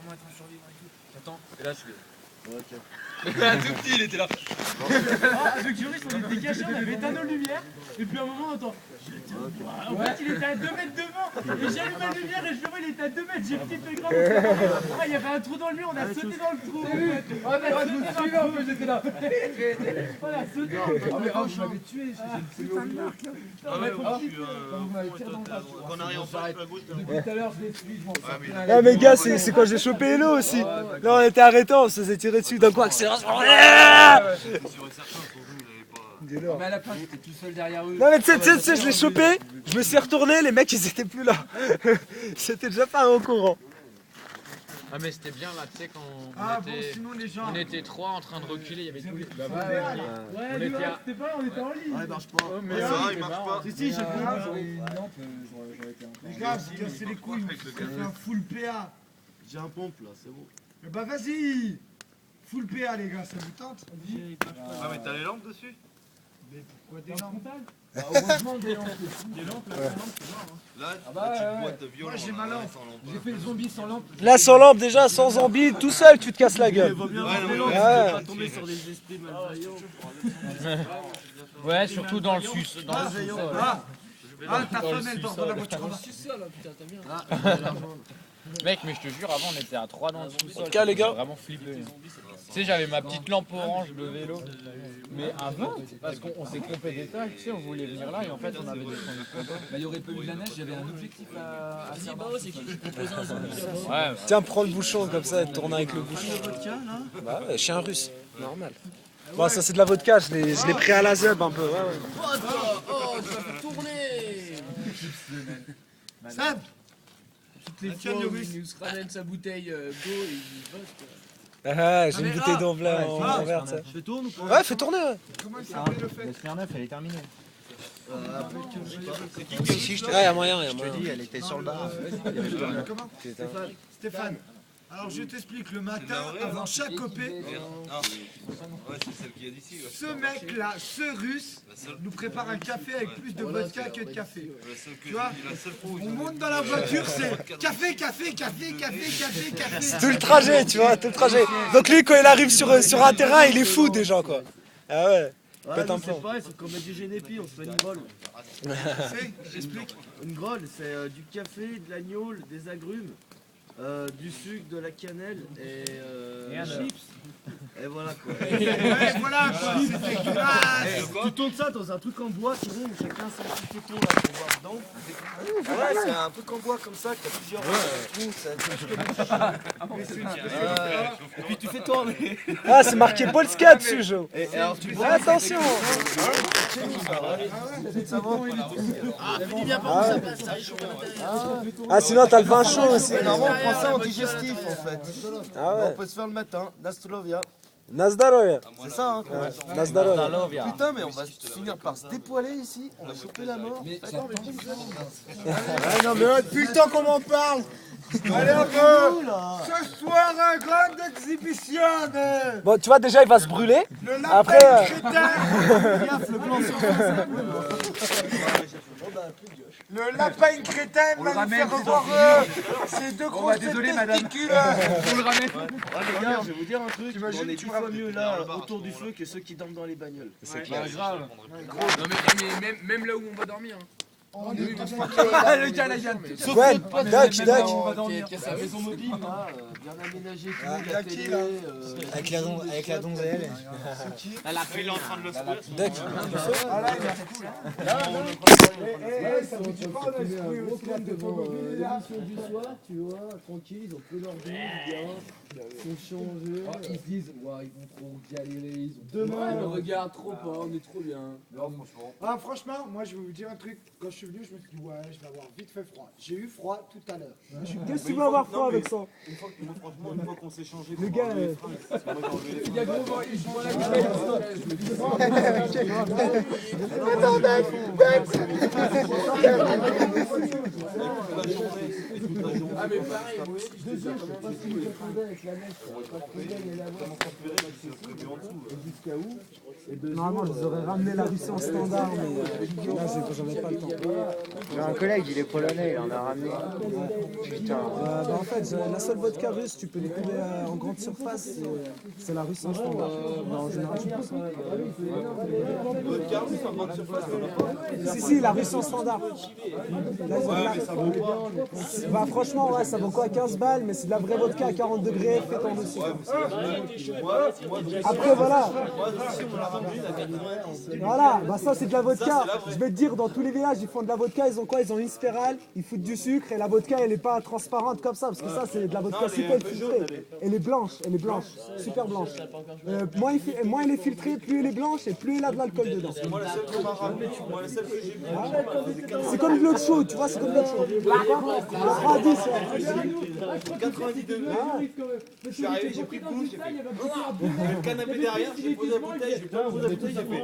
sûrement être un survivant et tout. J'attends, et là je fais. Ouais, ok. Un tout petit, il était là. Avec Joris, on était cachés, on avait éteint nos lumières, et puis à un moment on entend. En fait, il était à 2 mètres devant, et j'allume ma lumière et je le vois, il était à 2 mètres, j'ai flippé grave. Ah, il y avait un trou dans le mur, on a sauté dans le trou. On a sauté dans le trou, j'étais là. On a sauté dans le trou. Ah, mais oh, je m'avais tué, c'est le marque là. Ah ouais, moi je suis Quand on arrive en face, la gauche, Depuis tout à l'heure, je les suis, je m'en fous. Ah mais gars, c'est quand j'ai chopé Hello aussi. Là on était arrêtés, on se faisait tirer dessus d'un coup accélération. sûr et certain, son jeu, il avait pas. Mais à la fin, j'étais tout seul derrière eux. Non mais tu sais, je l'ai chopé, je me suis retourné, les mecs ils étaient plus là. C'était déjà pas au courant. Ah mais c'était bien là, tu sais quand on était trois en train de reculer, il y avait tous les... Ouais, c'était pas, on était en ligne. Ah, il marche pas. mais Ouais, ça, il marche pas. Si, j'ai fait Les gars, vous cassez les couilles, vous faites un full PA. J'ai un pompe là, c'est bon. Mais bah vas-y. Full PA les gars, ça vous tente? Ah, mais t'as les lampes dessus? Mais pourquoi des lampes? Heureusement des lampes. Des lampes, là, c'est mort. Là, bah, tu te boîtes violent. Moi j'ai ma lampe. J'ai fait le zombie sans lampe. Là sans lampe déjà, sans zombie, tout seul tu te casses la gueule. Pas tomber sur des esprits malveillants. Ouais, surtout dans le sus, dans le sous-sol. Ah, ta femme elle dort dans la voiture. Mec, mais je te jure, avant on était à 3 dans le sous-sol. En tout cas, les gars. J'ai vraiment flippé. Tu sais, j'avais ma petite lampe orange de vélo. Mais à 20, parce qu'on s'est trompé d'étage, tu sais, on voulait venir là et en fait on avait descendu trop bas. Bah, il y aurait pas eu de la neige, j'avais un objectif à faire. C'est qui propose un zombie. Ouais, Tiens, prends le bouchon comme ça, tourne avec le bouchon. Bah ouais, chien russe, normal. Bon ça c'est de la vodka, je l'ai pris à la zeub un peu. Ouais, ouais. Oh, tu vas faire tourner. Sam, Toutes les fois où il nous ramène sa bouteille go et il vote. Ah, j'ai une bouteille d'eau blanc en vert, ça. Je tourne ou pas? Ouais, fais tourner, ouais. comment il s'appelle le fait? elle est terminée. Ouais, y'a moyen, y'a Je te moyen. dis, elle était sur le bar. Comment? Stéphane. Alors je t'explique, le matin, avant chaque OP, Ouais, c'est celle qui est d'ici. ce mec-là, ce russe, nous prépare un café avec plus de vodka que de café. Tu vois, on monte dans la voiture, c'est café, café, café, café, café, café. Tout le trajet, tu vois, tout le trajet. Donc lui, quand il arrive sur un terrain, il est fou déjà, quoi. Ah ouais. Ouais, Pète un nous, c'est plomb. pareil, c'est comme du génépi, on se fait une grolle. J'explique. Une grolle, c'est du café, de l'agneau, des agrumes, du sucre, de la cannelle et un chips. Et voilà quoi. Ouais, voilà quoi, c'est dégueulasse. Tu tournes ça dans un truc en bois, tu vois, où chacun son petit couteau là pour voir dedans. Ouais, c'est un truc en bois comme ça, qui a plusieurs trous. Et puis tu fais tourner. Ah, c'est marqué Polska dessus, Jo. Et alors tu vois. Attention. Ah, sinon t'as le vin chaud aussi. Normalement on prend ça en digestif en fait. Ah On ouais. peut se faire le matin, Nastrovia. Nazdaroya. C'est ça hein. Nazdaroya. Putain mais on va finir par se dépoiler ici, on va choper la mort. Ah non mais depuis le temps qu'on m'en parle. Allez on peut. Ce soir un grand exhibition. Bon, tu vois, déjà il va se brûler. Le lapin Après, crétin. Gaffe, le blanc sur Le lapin crétin va nous faire revoir ces deux grosses testicules. On le ramène. Ah les gars, je vais vous dire un truc, T'imagines, on est tu 10 vas- fois mieux là autour du feu que ceux qui dorment dans les bagnoles. c'est clair. Grave. Non mais même là où on va dormir. Le gars, la gamme. Ouais, Doc. Qui a sa maison mobile. Là, bien aménagé, tout, il y la a qui, télé, là Avec la donzelle. Il est en train de le secouer. Doc. Ah là, il est cool. Ça vous dit pas, on a secoué aussi la tête au mobile, là. l'émission du soir, tu vois, tranquille, ils ont pris leur vie, bien, ils sont changés. Ils se disent, ouais, ils vont trop galérer. Ils ont Demain, on regarde trop pas, on est trop bien. Ah, franchement, moi je vais vous dire un truc. Quand je suis venu, je me suis dit, ouais, je vais avoir vite fait froid. J'ai eu froid tout à l'heure. Qu'est-ce que tu veux avoir froid avec ça? Franchement, une fois qu'on s'est changé, Le gars. Il y a gros, il joue à la gueule. Ah mais pareil, moi aussi je te parce qu'ils défendaient avec la neige, pas de problème, et la voie, jusqu'à où? Normalement, je vous aurais ramené la Russie en standard, mais là, j'en ai pas le temps. J'ai un collègue, il est polonais, il en a ramené. Putain. En fait, la seule vodka russe, tu peux les trouver en grande surface, c'est la russe en standard. En général, je pense. Vodka russe en grande surface, on a pas. Si, la russe en standard. Là, Ça vaut pas. bah, franchement, ouais, ça vaut quoi 15 balles, mais c'est de la vraie vodka à 40 degrés, faite en dessus. Après, voilà. Voilà, bah ça c'est de la vodka. Je vais te dire, dans tous les villages, ils font de la vodka, ils ont quoi? Ils ont une spirale, ils foutent du sucre et la vodka elle est pas transparente comme ça, parce que ça c'est de la vodka super filtrée. Elle est blanche, super blanche. Moins elle est filtrée, plus elle est blanche et plus elle a de l'alcool dedans. Moi, la seule qu'on m'a ramenée, moi, la seule que j'ai bu, C'est comme de l'eau chaude, tu vois, c'est comme de l'eau chaude. 90, ouais. 90 degrés. Je suis arrivé, j'ai pris le coup, j'ai fait. Il y avait le canapé derrière, j'ai posé la bouteille, j'ai pas posé la bouteille, j'ai fait.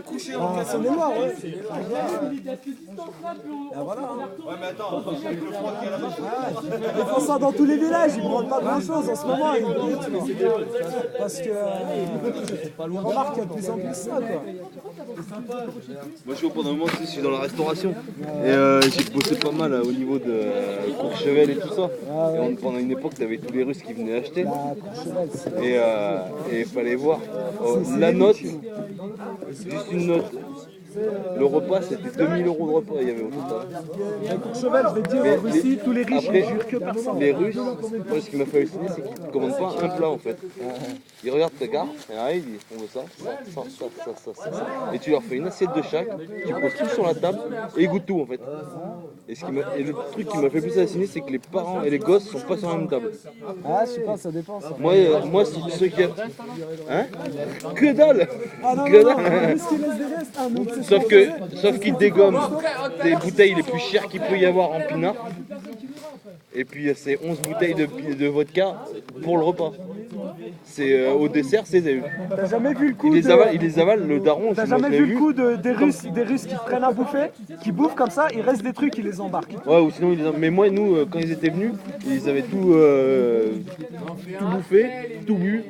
Couché en Ah, c'est mémoire, ouais. Ouais, mais attends, avec le froid qu'il y a là-bas. Ils font ça dans tous les villages, ils ne prennent pas grand chose en ce moment. Parce que on remarque qu'il y a de plus en plus ça, quoi. Moi, je vois pendant un moment, je suis dans la restauration. Et j'ai bossé pas mal au niveau de Courchevel et tout ça. Et pendant une époque, t'avais tous les Russes qui venaient acheter. Et il fallait voir la note, juste une note. Le repas, c'était 2000 € de repas, il y avait au total. Courchevel, je vais te dire, en Russie, tous les riches ne jurent que par ça. Les Russes, moi, ce qui m'a fait halluciner, c'est qu'ils ne commandent pas un plat en fait. Ils regardent ta carte, et arrivent, ils font ça. Et tu leur fais une assiette de chaque, tu poses tout sur la table et ils goûtent tout en fait. Et le truc qui m'a fait plus halluciner, c'est que les parents et les gosses sont pas sur la même table. Ah, je sais pas, ça dépend. Ça. Moi ceux qui. Hein? Que dalle! Ah non, Que non, dalle! non, ce qui laisse des restes, ah, donc c'est Sauf qu'ils dégomment des bouteilles les plus chères qu'il peut y avoir en pinard. Et puis c'est 11 bouteilles de vodka pour le repas. C'est au dessert, c'est des. T'as jamais vu le coup ils les avalent, le daron. T'as jamais vu le coup des Russes qui prennent à bouffer, qui bouffent comme ça, il reste des trucs, ils les embarquent. Ouais, ou sinon mais moi, nous, quand ils étaient venus, ils avaient tout bouffé, tout bu.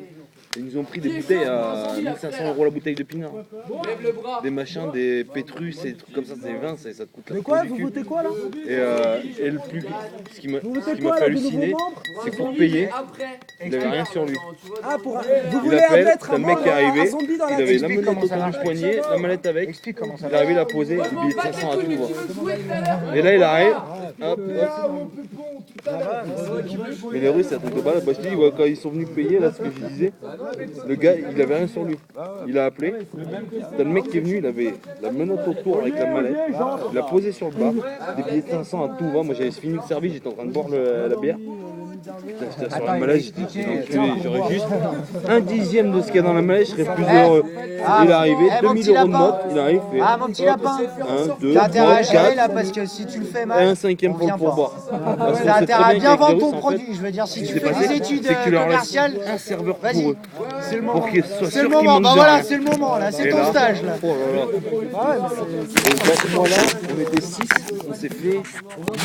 Ils nous ont pris des bouteilles à 1500 € la bouteille de pinard. Des machins, des pétrus et des trucs comme ça, des vins, ça te coûte la De quoi? peau du Vous cul. votez quoi là? Et le plus, ce qui m'a fait halluciner, c'est pour payer, il n'avait rien sur lui. Ah, pour vous Il voulez appelle, mettre t'as le mec qui est arrivé, zombie dans il la avait tête. la mallette autour du poignet, la mallette avec, il est arrivé, il a posé, le billet de 500 à tout va. Et là il arrive, hop, hop. Mais les Russes, c'est un truc de balade. Bah, je te dis, ouais, quand ils sont venus payer, là, ce que je disais, le gars, il avait rien sur lui. Il a appelé. T'as le mec qui est venu, il avait la menotte autour avec la mallette. Il a posé sur le bar. Des billets de 500 à tout va. Moi, j'avais fini le service, j'étais en train de boire la bière. Putain, j'étais sur la mallette, j'aurais juste un dixième de ce qu'il y a dans la mallette, je serais plus heureux. Il est arrivé, 2000 € de note, il arrive, fait. Ah, mon petit lapin! 1, 2, T'as intérêt à 3, gérer 4. là parce que si tu le fais Et mal, un cinquième on pour le vient pas. pourboire. Parce qu'on T'as sait intérêt à très bien bien qu'avec vendre les ton Russes, en produit. fait, Je veux dire, si ce tu qui s'est fais passé, des études c'est que tu leur laisses commerciales, un serveur vas-y. pour eux. C'est le moment. Pour qu'ils soient C'est le sûrs qu'ils moment. manquent Bah de voilà, rien. c'est le moment là. C'est Et ton là, stage là. oh là là. Et ce mois-là, on était 6, on s'est fait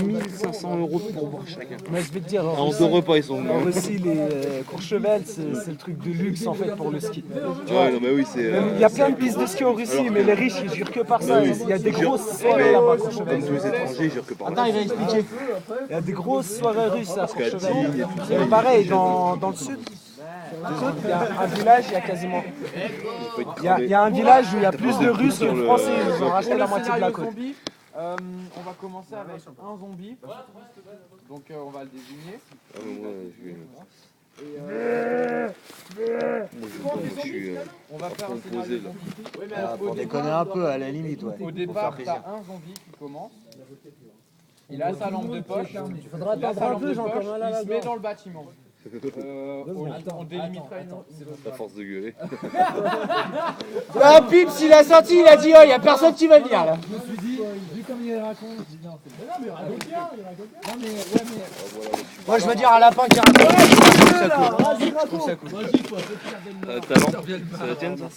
1500 € de pourboire chacun. Mais je vais te dire, En 2 repas, ils sont en venus. Russie, les Courchevel, c'est le truc de luxe en fait pour le ski. Ouais, non, mais oui, c'est. Il y a plein de pistes de ski en Russie, mais les riches ils jurent que par ça. Il y a des grosses soirées là-bas à Courchevel. Comme tous les étrangers, ils jurent que par Attends, là. il va expliquer. Il y a des grosses soirées russes à Courchevel. Et pareil, dans le sud, il y a un village, il y a quasiment. Il y a un village où il y a plus de Russes que de Français. Ils ont racheté la moitié de la côte. Zombie, on va commencer avec un zombie. Donc on va le désigner. Ah, mais moi, je suis On va faire un composé scénario là. zombie. Pour déconner un peu à la limite, ouais. Au départ, t'as un zombie qui commence. Il a sa lampe de poche. Il a sa lampe de poche. Il se met dans le bâtiment. On délimitera une zone. À force de gueuler. Ah, Pips, il a senti, il a dit, oh, il y a personne qui va venir là. Je me suis dit, vu comme il raconte, je dis non, c'est non, mais il raconte bien, il raconte bien. Non, mais ouais, mais. Moi, je veux dire un lapin qui raconte. Vas-y, raconte. Vas-y, quoi, c'est Ta lampe, c'est la tienne ça?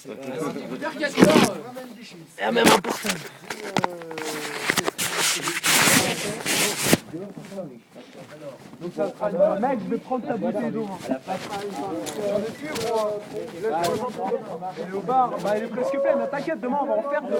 Donc ça sera mec, je vais prendre ta bouteille d'eau. Et au bar, bah elle est presque pleine, t'inquiète, demain on va en faire deux.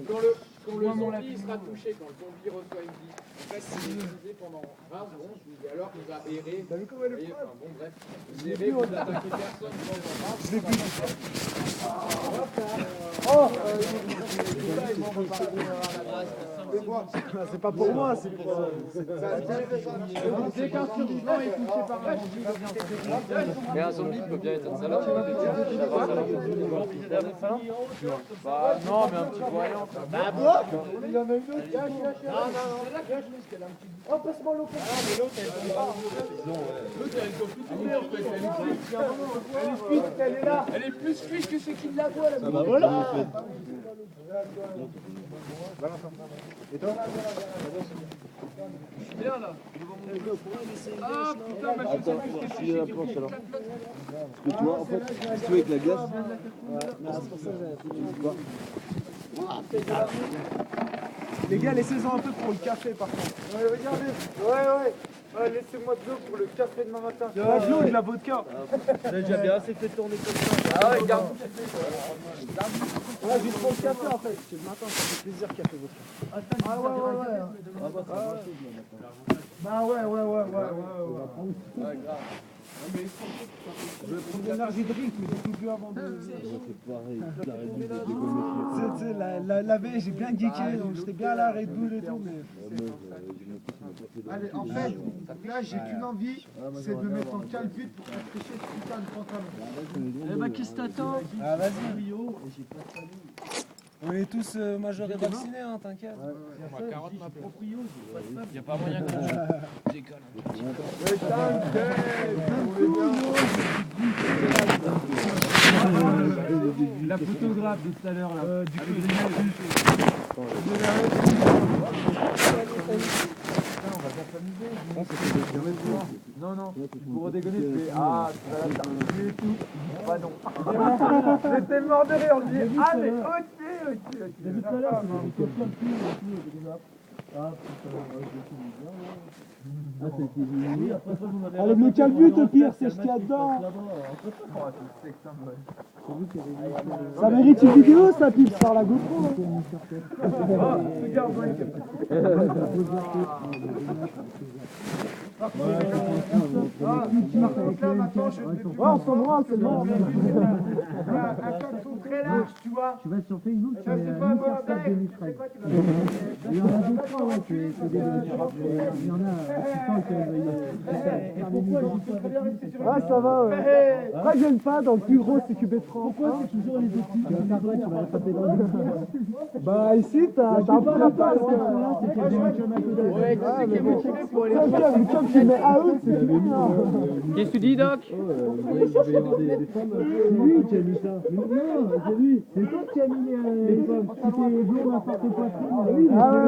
Quand le zombie sera touché, quand le zombie reçoit une vie, en fait, il est utilisé pendant 20 secondes, et alors qu'il va errer. T'as vu comment elle est enfin, bon, bref, vous errez, vous n'attaquez personne pendant 20 secondes. C'est pas pour moi, c'est pour... Dès qu'un survivant est touché par un zombie, il devient Mais un zombie peut bien être un salade. Bah non, mais un petit voyant. Bah moi il y en a une autre. Oh, passe-moi l'eau. L'autre, elle est plus tournée en fait. Elle est là. Elle est plus cuite que ceux qui la voient là. Bah voilà. Et toi Bien là. Ah putain, ma Attends, je suis à la planche alors. Parce que tu vois, en fait, si tu veux avec la glace. C'est pour ça que j'ai Les gars, laissez-en un peu pour le café par contre. Ouais, regardez. Ouais, laissez-moi de l'eau pour le café demain matin. De l'eau et de la vodka. J'ai déjà bien assez fait tourner comme ça. Ah ouais, garde. Ouais, juste pour le café en fait. C'est le matin, ça fait plaisir café vodka. Ah ouais. Bah ouais. Je vais prendre de l'énergie drink, mais j'ai tout bu avant de... Tu sais, la veille, j'ai bien geeké, donc j'étais bien à la Red Bull et tout, mais... Allez, en fait, là j'ai qu'une envie, c'est de mettre en calbut pour afficher ce putain de pantalon. Eh bah, qu'est-ce que t'attends? Ah, vas-y, Rio. On est tous majeurs et vaccinés, hein, t'inquiète. Moi, 40 ma proprio, y a pas moyen que je décolle. La photographe de tout à l'heure, là. Du coup, on va bien s'amuser. Non, pour dégonner, tu fais ah, tu vas la faire et tout. Bah non. J'étais mort de rire, on me dit ah, mais ok. Depuis tout à l'heure, c'est plein de filles et tout, ah putain, le calbut au pire, c'est ce qu'il y a dedans. Ça mérite une vidéo, ça pipe par la GoPro. On s'en branle, c'est bon. Un carton très large, tu vois. Tu vas sur Facebook, tu Ça, mets c'est pas un bon Interstop rêve. 2013. C'est quoi, tu vas Il y en a deux, trois, ouais, c'est des il y en a, ah, ça va, ouais. Moi, j'aime pas, dans le plus gros, c'est QB30. Pourquoi c'est toujours les équipes après, tu vas rattraper dans le bah, ici, t'as un peu la place, là, c'est qu'il y a des Mucum à côté. Ouais, tu sais qu'il y a motivé pour aller Mucum qui met out, c'est fini, hein. Qu'est-ce que tu dis, Doc? C'est lui qui a mis ça. Non, c'est lui. C'est toi qui as mis les pommes. Tu t'es blond à part tes poitrines. Ah ouais.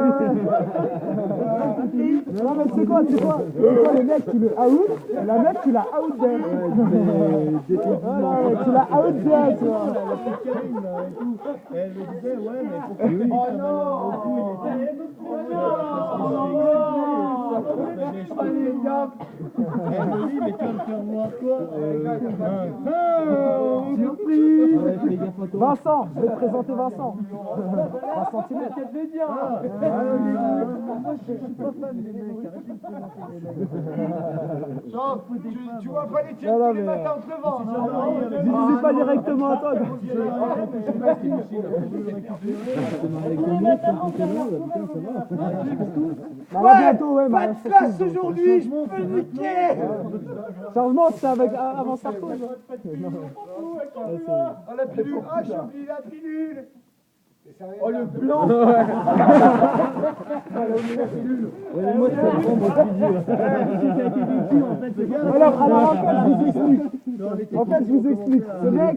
Non, mais c'est quoi, le mec, tu le out, la mec, tu la out there. Voilà, tu la out there, tu vois. Elle me disait, ouais, mais pourquoi lui, oh non. Elle me dit, mais tu vas me faire voir quoi? Surprise! Vincent, je vais te présenter Vincent. Vincent Timmer. Moi, je suis pas fan des mecs. Arrêtez de présenter les mecs. Tu vois pas les tiens tous les matins entre vents. Je disais pas directement à toi. Là, bientôt, ouais, Pas de place aujourd'hui, je peux niquer. Changement, c'est avec avant Sarko. Oh la pilule, ah j'ai oublié la pilule. Oh le blanc. Moi, je prends mon alors, en fait, je vous explique. Ce mec,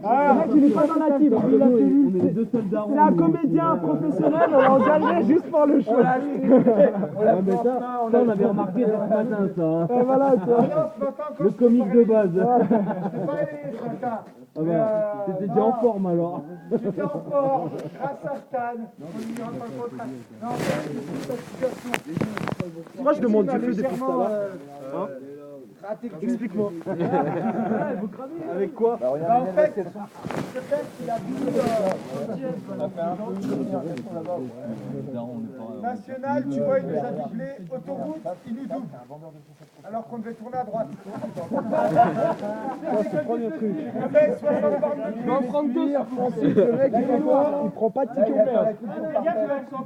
il est pas dans la team. C'est un comédien professionnel, on l'a engagé juste pour le show. Ça, on avait remarqué ce matin, ça. Et voilà, ça. Le comique de base. C'est pas aidé ce matin. T'étais déjà en forme alors. J'étais en forme, grâce à Stan. On lui rend pas le contrat. Non, en fait, c'est cette situation. Moi, je demande du feu depuis tout à l'heure. Explique-moi. Avec quoi? En fait, ce fait, il a vu national, tu vois, il nous a doublé, autoroute, il nous double. Alors qu'on devait tourner à droite. C'est le premier truc. Le mec, 60 bornes de Il va en prendre deux. Ensuite, le mec, il fait quoi? Il prend pas de ticket.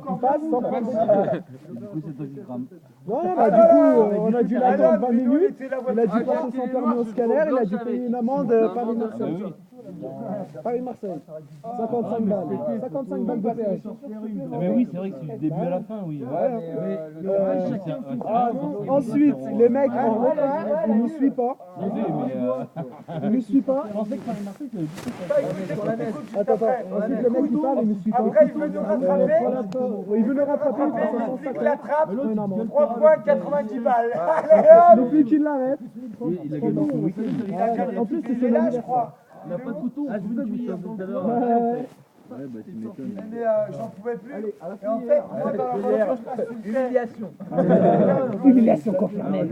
Il passe sans prendre de ticket. Du coup, c'est toi qui crame. Non, bah du coup, on a dû l'attendre 20 minutes. Il a dû passer son permis au scanner. Il a dû payer une amende Paris-Marseille. Paris-Marseille. 55 balles. 55 balles de péage. Mais oui, c'est vrai que c'est du début à la fin, oui. Ensuite, les mecs, il ne suit pas. Il ne suit pas. Je pensais que Paris-Marseille, c'était Attends. Ensuite, le mec, il parle, il ne suit pas. Après, il veut nous rattraper. Il veut le rattraper. Il l'attrape. 3 points, 90 balles. Depuis qu'il l'arrête. Il a gagné son week-end. En plus, Il est là, je crois. Il n'a pas de couteau. Ah, je vous dis tout à l'heure. Ouais, bah tu m'étonnes. Mais j'en pouvais plus. Et en fait, moi, dans la voiture, je passe une humiliation. Humiliation confirmée.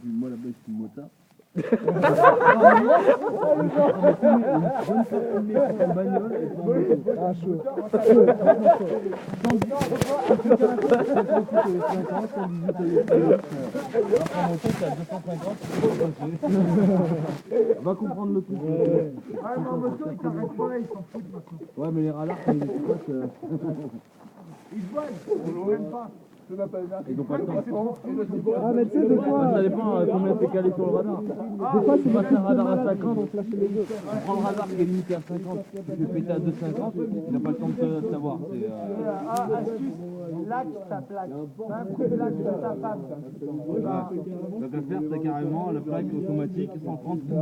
Moi là-bas, je suis motard. Ah, chaud. Va comprendre le coup. Ah, mais en moto, ils t'arrêtent pas, ils s'en foutent maintenant. Ouais, mais les radars, quand ils écoutent, Ils se voient, ils ne même pas. ils n'ont pas le temps. Ah, mais tu sais, des fois, Ça dépend combien t'es calé sur le radar. des fois, c'est Tu passes un radar à malade, 50, ils vont flasher les autres. tu prends le radar qui est limité à 50, tu fais péter à 2,50, il n'a pas le temps de savoir. C'est, Astuce, lac ta plaque. Un coup de lac de ta femme. donc à faire, t'as carrément la plaque automatique, 130, tu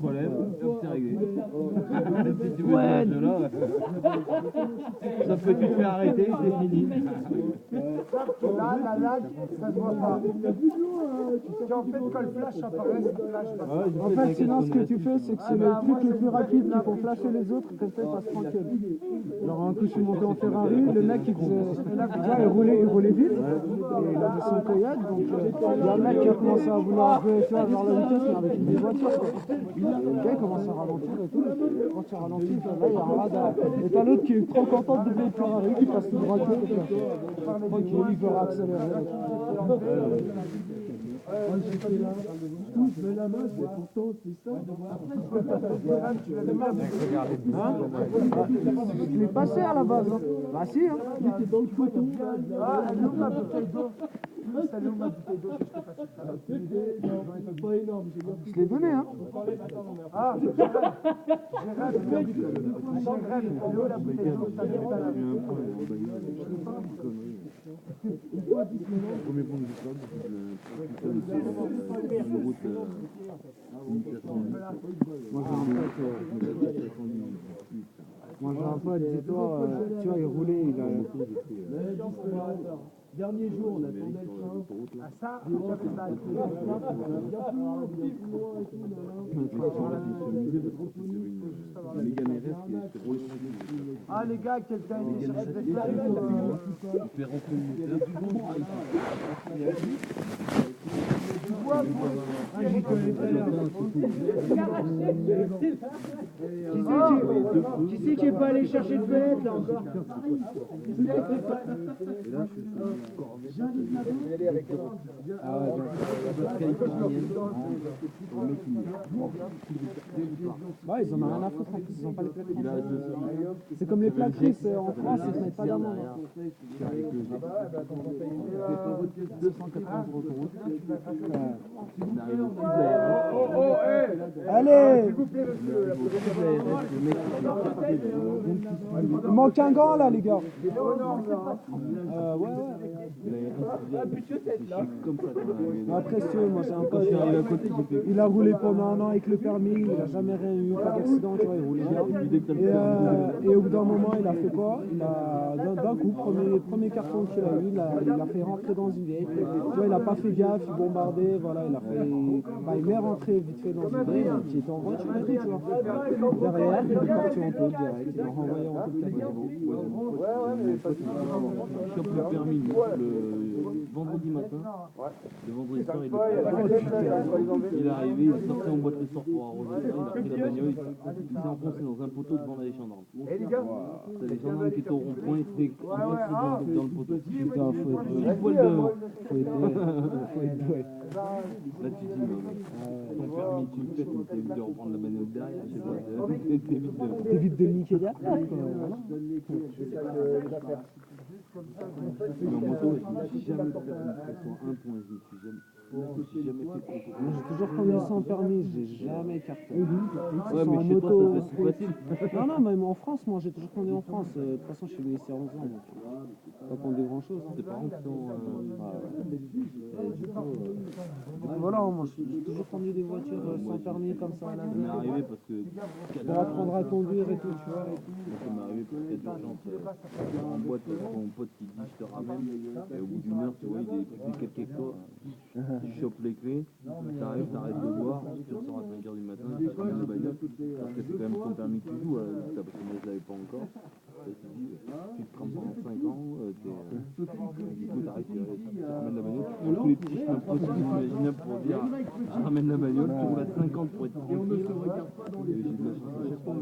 relèves, hop, c'est réglé. Si tu veux ce là, sauf que tu te fais arrêter, c'est fini. Là, la lac, ça se voit pas. Si en fait, quand le flash apparaît, c'est flash. En fait, sinon, ce que tu fais, c'est que c'est le truc le plus rapide qui font flasher les autres, comme ça, ils passent tranquille. Genre, un coup, je suis monté en Ferrari, le mec, il roulait vite, et il avait son Koyak, donc il y a un mec qui a commencé à vouloir un peu, tu vois, genre la vitesse, mais avec une des voitures, quoi. Et le gars, il commence à ralentir et tout, quand tu ralentis, là, il y a un radar. Et t'as l'autre qui est trop content de doubler le Ferrari, qui passe tout droit, tranquille, il veut accélérer. Je l'ai passé à la base. Hein. Bah si, hein. Il était dans le photo. Ah, elle est où ma bouteille d'eau? Elle est où ma bouteille d'eau que je t'ai passée tout à l'heure? Pas énorme, je l'ai donné, hein. Ah, Gérald, elle est où la bouteille d'eau? Premier point de l'histoire, Moi j'ai un pote, dis-toi, tu vois, il roulait, il a... Dernier jour, on attendait le train. Ah ça, ah les gars, quelqu'un est sur cette qui c'est qui est pas allé chercher de fenêtre là encore? Ouais, ils en ont rien à foutre en plus, ils ont pas les plaques. C'est comme les plaques russes en France, ils se mettent pas d'amende. 280 autoroute. Allez! Il manque un gant là, les gars. Ouais. Après, moi j'ai un pote, il a roulé pendant un an avec le permis, il a jamais rien eu, pas d'accident, tu vois, il roulait bien. Et au bout d'un moment, il a fait quoi? Il a, d'un coup, premier carton qu'il a eu, il a fait rentrer dans une vieille. Tu vois, il a pas fait gaffe, il bombardait, voilà, il a fait. Bah, il est rentré vite fait dans une vieille, qui était en voiture et tout, tu vois. Derrière, il est parti en tôle direct, il l'a renvoyé en tôle cadeau. Chope le permis le vendredi matin. Le vendredi soir, il est arrivé, il est sorti en boîte de sort pour arroser. Il a pris la bagnole, il s'est enfoncé dans un poteau devant les gendarmes. C'est les gendarmes qui étaient au rond-point, il s'était enfoncé dans le poteau. Putain, faut être devant. Faut être doué. Là, tu dis, ton permis, tu le fais, mais t'évites de reprendre la bagnole derrière. Je sais pas, t'évites de niquer derrière. Mais en moto, je ne suis jamais fait une pression 1 point, je ne suis jamais fait trop. Moi j'ai toujours conduit sans permis, j'ai jamais écarté. Ouais, mais chez toi, ça fait facile. Non, mais en France, moi j'ai toujours conduit en France. De toute façon, je suis venu ici à 11 ans, donc pas conduire grand chose. Tes parents qui sont. Du coup, voilà, moi j'ai toujours conduit des voitures sans permis comme ça. Ça m'est arrivé parce que. Pour apprendre à conduire et tout, tu vois. Ça m'est arrivé parce qu'il y a d'urgence en boîte, mon pote qui dit je te ramène. Et au bout d'une heure, tu vois, il est quelqu'un avec toi. Tu chopes les clés, t'arrives, t'arrêtes de boire, tu ressors à 5h du matin, tu ramènes la bagnole, parce que c'est quand même ton permis que tu joues, parce que moi je l'avais pas encore. Tu te crames pendant 5 ans, du coup t'arrives, tu ramènes la bagnole, tu prends tous les petits chemins possibles imaginables pour dire je ramène la bagnole, tu roules à 50 pour être tranquille. Et j'ai de la chance à chaque fois,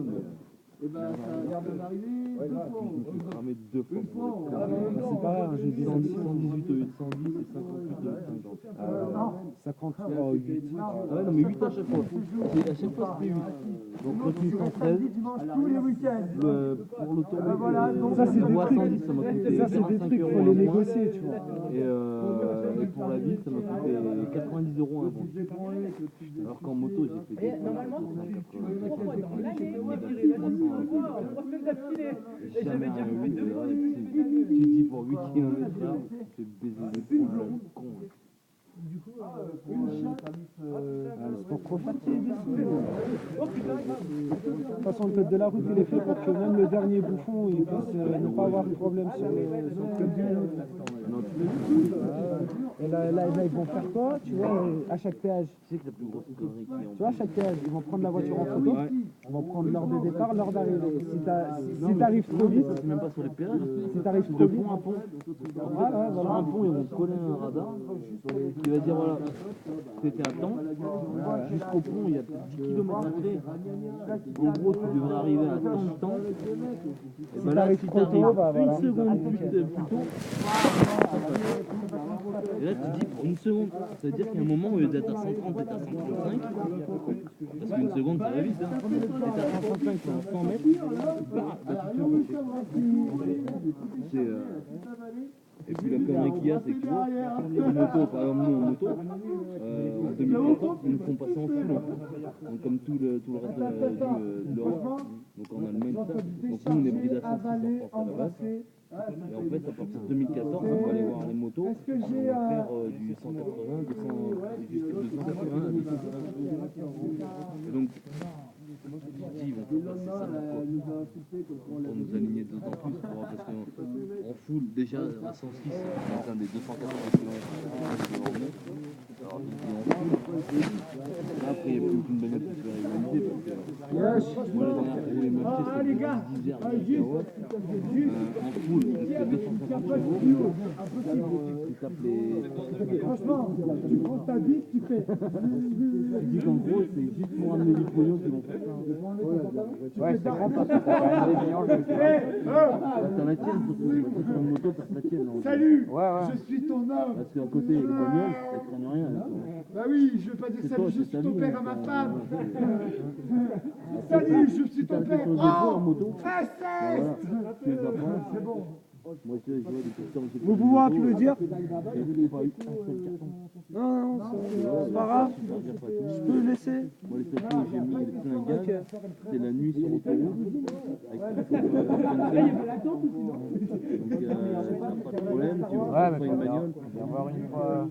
Et ben, ça a l'air d'en arriver 2 fois. Je me suis cramé 2 fois pour être C'est pas grave, j'ai dit 118 au lieu de 110 et 58 au lieu de 50. 53 8. Ouais, non, mais 8 à chaque fois. À chaque fois, c'était 8. Donc, retenu 113. Tous les week-ends. Pour l'autoroute, Ça, c'est des la voie trucs. 110, ça m'a coûté Ça, c'est des 45 trucs, euros faut un les mois. négocier, tu vois. Et pour la ville, ça m'a coûté 90 euros un mois. Alors qu'en moto, j'ai fait des Normalement, tu veux le prendre dans l'année, jamais rien eu. Tu dis pour 8 km, c'est baiser des points, le con. C'est pour trop fatiguer. De toute façon, le code de la route, il est fait pour que même le dernier bouffon, il puisse ne pas avoir de problème sur le code. Et là, ils vont faire quoi? Tu vois, à chaque péage. Tu sais que la plus grosse connerie qui est Tu vois, à chaque péage, ils vont prendre la voiture en photo, ils vont prendre l'heure de départ, l'heure d'arrivée. Si t'arrives trop vite, c'est même pas sur les péages, si t'arrives c'est trop de vite, pont à pont. voilà. Sur un pont, ils vont coller un radar qui va dire voilà, c'était à temps, jusqu'au pont, il y a 10 km à faire. En gros, tu devrais arriver à tant de temps. Et ben là, si t'arrives une seconde plus tôt, Et là, tu dis pour une seconde. Ça veut dire qu'à un moment, au lieu d'être à 130, t'es à 135. Parce qu'une seconde, ça va vite. Hein. T'es à 135, t'es à 100 mètres. Bah, tu te fais c'est, Et puis la connerie qu'il y a, c'est que tu vois, en moto, par exemple, nous en moto, en 2014, ils nous font passer en full. Donc, comme tout le reste de l'Europe. Donc en Allemagne, tout ça. Donc nous, on est bridés à 160 à la base. Et en fait, à partir de 2014, on va aller voir les motos. On va faire du 180, 280 à 200. Et donc, ils vont faire passer ça pour nous aligner d'autant plus. Parce qu'en full, déjà à 106, on atteint des 280 km. Alors, après, il n'y a plus aucune bagnole qui se fait rivaliser. Parce que moi, la dernière fois où j'ai m'acheté, c'était 10 heures en full, avec 250 chevaux. Tu tapes les. Franchement, tu prends ta bite, tu fais. Tu dis qu'en gros, c'est juste pour amener du pognon qu'ils vont faire ça. Ouais, c'est grand parce que t'as quand même des millions de T'as la tienne, surtout. C'est sur une moto, t'as ta tienne. Salut, Ouais, ouais. je suis ton homme. Parce qu'à côté, les bagnoles, elles traînent rien. Bah oui, je veux pas dire C'est salut, toi, je c'est suis ta ton vie, père à hein. ma femme. Salut, je suis ton père. Sur le dépôt en moto. Fais ça. Voilà. Tu les apprends. C'est bon. Moi, je vois depuis le temps que j'ai Vous pouvez applaudir? j'ai pas eu un seul carton. Non, c'est pas grave. Je peux laisser? Moi, les seuls fois où j'ai mis les plein gaz, c'est la nuit sur l'autoroute. Avec donc, ça n'a pas de problème. Tu vois, Ouais, mais pas une bagnole. on va voir une fois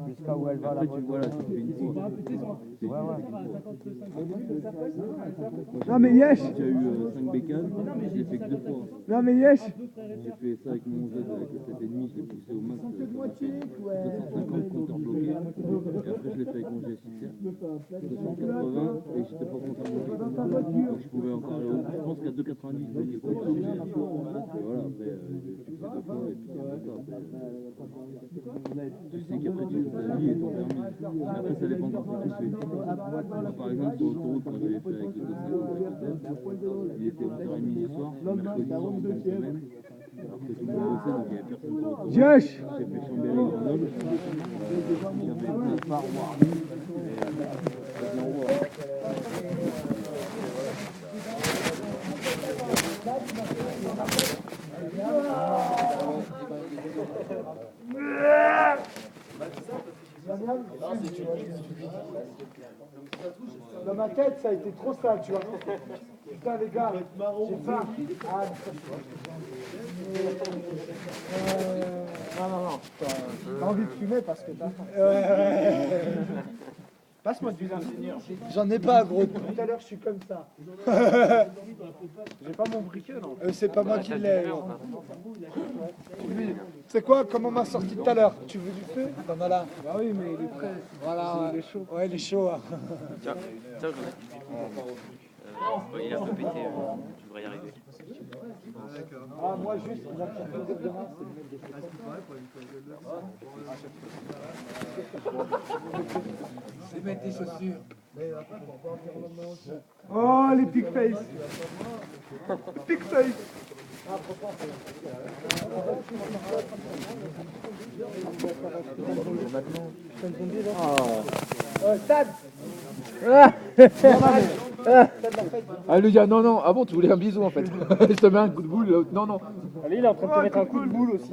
jusqu'à où elle va. Après, tu vois, là, tu fais une fois. C'est Ouais, ouais. Non mais Yesh! J'ai eu 5 bécanes, je l'ai fait que 2 fois. Non mais Yesh! J'ai fait ça avec mon Z, avec le 7,5, je l'ai poussé au max, 250 compteurs bloqués. Et après, je l'ai fait avec mon GSXR, 280, et j'étais pas content bloqué. Donc je pouvais encore aller je pense qu'à 2,90, je voyais pas. Et voilà, après, tu fais 2 fois, et puis c'est comme ça. Après, tu sais qu'après, tu fais ta vie et ton permis. Mais après, ça dépend quand tu fais. Par exemple, sur l'autoroute, quand j'avais fait avec le 250, il était 11h30 du soir, mercredi soir, en fin de semaine. Alors que tout le monde bossait, donc il n'y avait personne sur l'autoroute. Yesh! J'ai fait Chambéry-Grenoble. J'avais plein de phare warning. Et on voit. Dans ma tête, ça a été trop sale, tu vois. Putain, les gars, j'ai faim. Ah, non. T'as envie de fumer parce que t'as faim. Passe-moi du l'ingénieur. J'en ai pas, gros. Tout à l'heure, je suis comme ça. J'ai pas mon briquet, non. C'est pas moi qui l'ai. C'est quoi? Comment on m'a sorti tout à l'heure? Tu veux du feu? T'en as là. Bah oui, mais il est prêt. Voilà. Il est chaud. Ouais, il est chaud. Hein. Tiens, j'en ai il a un peu pété, tu devrais y arriver. Ah, moi juste, il a fait plaisir demain, c'est de mettre des chaussures. C'est mettre des chaussures. Oh, les pig face. Pig face. Stade. Ah, le gars, non, ah bon, tu voulais un bisou en fait. Je te mets un coup de boule, l'autre, non. Allez, il est en train de te mettre un coup de boule aussi.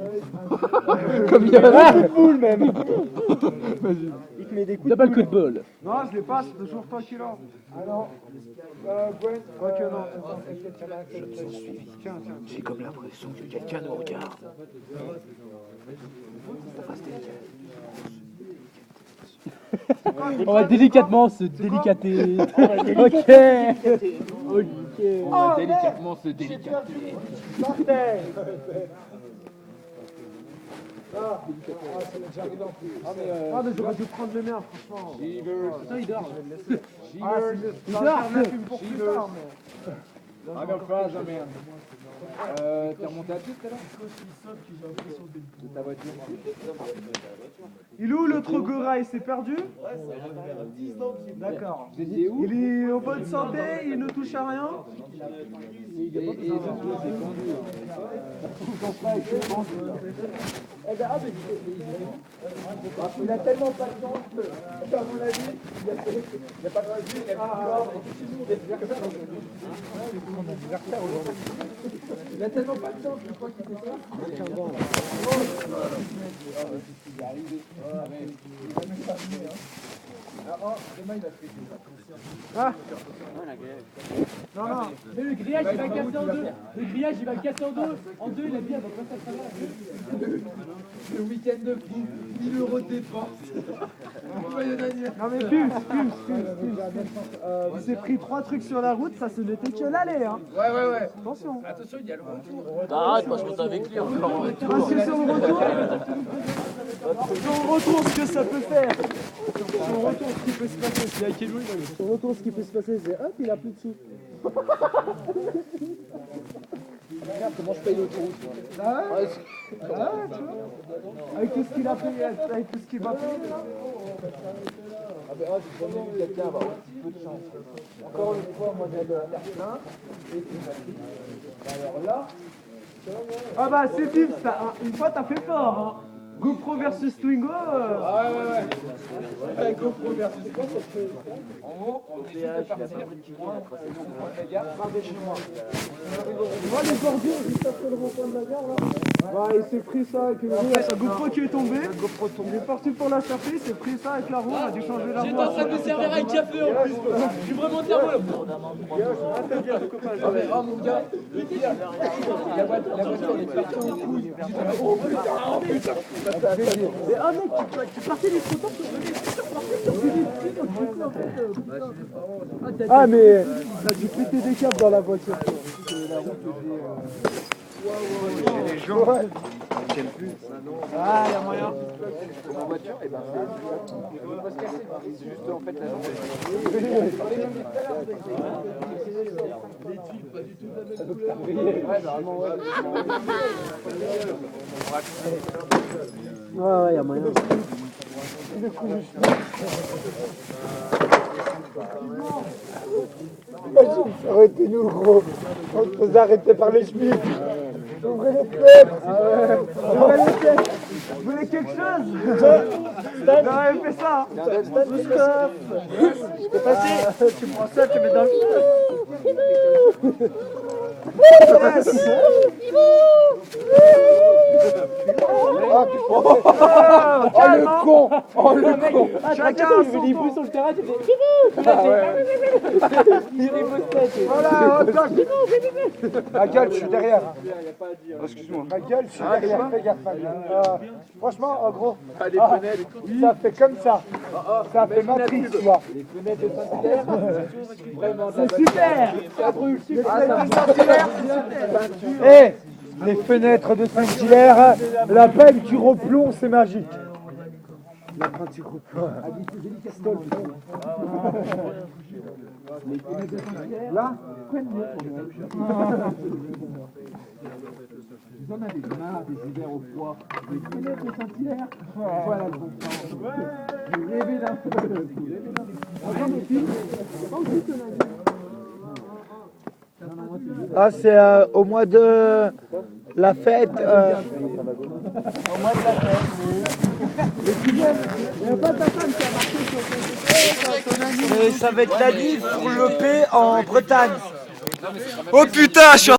Comme il y a Un coup de boule même. Vas-y. Il te met des coups de Double boule. coup de boule. Non, je l'ai pas, c'est toujours toi qui l'as. Ah non. Gwen, quoique non. Tiens. J'ai comme l'impression que quelqu'un nous regarde. On va délicatement se délicater. Ok. On va délicatement se délicater. Parfait. Ah, mais j'aurais dû prendre le mien, franchement. Putain, il dort. Ah, il dort. Pour plus tard, mais... Ah, mais enfin, jamais. T'es remonté à pied tout à l'heure? De ta voiture. Il est où l'autre Gora? Il s'est perdu? D'accord. Il est en bonne santé, il ne touche à rien. Eh ben, il a tellement pas de chance que, à mon avis, il n'y a pas de raison. Il a tellement pas de chance, je crois qu'il fait ça. Ah. Non, non. Mais le grillage il va casser en deux. Le grillage il va casser en deux. En deux, il a dit, elle va passer à travers. Le week-end de fou, 1000 € de dépenses. Non mais Pulse. Il s'est pris 3 trucs sur la route, ça ce n'était que l'aller, hein. Ouais. Attention. Attention, il y a le retour. Arrête, moi je monte avec lui encore. Parce que sur le retour, ce que ça peut faire. Sur le retour, ce qui peut se passer, c'est avec Eloui. Sur le retour, ce qui peut se passer, c'est hop, il a plus de sous. Regarde comment je paye l'autoroute. Ah ouais, tu vois. Avec tout ce qu'il a payé, avec tout ce qu'il va payer. Ah ben, j'ai jamais vu quelqu'un avoir un petit peu de chance. Encore une fois, moi j'ai de la terre plein. Et c'est facile. Alors là, Ah bah c'est vif, ça. Une fois t'as fait fort, hein. GoPro versus Twingo. ouais. La GoPro versus quoi, ça fait en haut, on est juste de partir. Moi, les gars, regardez chez moi. Moi les bordures, juste après le rond-point de la gare là. Ouais, il s'est pris ça avec sa GoPro qui est tombée. Il est parti pour la chercher, il s'est pris ça avec la roue, il a dû changer la roue. J'étais en train de me servir un café en plus. Je suis vraiment thermo là. Oh mon gars, la voiture elle est partie en couille. Oh putain. Mais ah mec, tu partais des photos sur Ah mais t'as dû péter des câbles dans la voiture. La route Les gens ne tiennent plus. Ah, il y a moyen. Ma voiture, et ben c'est juste en fait la jambe. Les tuiles, pas du tout de la même couleur. Ouais, normalement, ouais. Ouais, il y a moyen. Arrêtez-nous, gros. On se faisait arrêter par les chemises. Ouvrez les fenêtres. Ouvrez les fenêtres. Vous voulez quelque chose? Non, elle fait ça. Je peux passer. Tu prends ça, tu mets dans le Oh le con! Oh le con! Chacun a son tour. Sur le terrain, tu fais voilà, ma gueule, je suis derrière. Excuse-moi. Ma gueule, je suis derrière. Fais gaffe, franchement, en gros, ça fait comme ça. Ça fait matrice, tu vois. Les fenêtres de Saint-Hilaire, vraiment. C'est super! Ça brûle, super. Eh, les fenêtres de Saint-Hilaire, la peinture au plomb, c'est magique. La peinture au plomb. Là, vous en avez marre des hivers au froid. Les fenêtres de Saint-Hilaire, voilà le bon temps. Vous rêvez d'un peu. Ah, c'est au mois de la fête. Au mois de la fête. Mais tu viens, il n'y a pas ta femme qui a marqué sur ton. Mais ça va être la nuit pour le P en Bretagne. Oh putain, je suis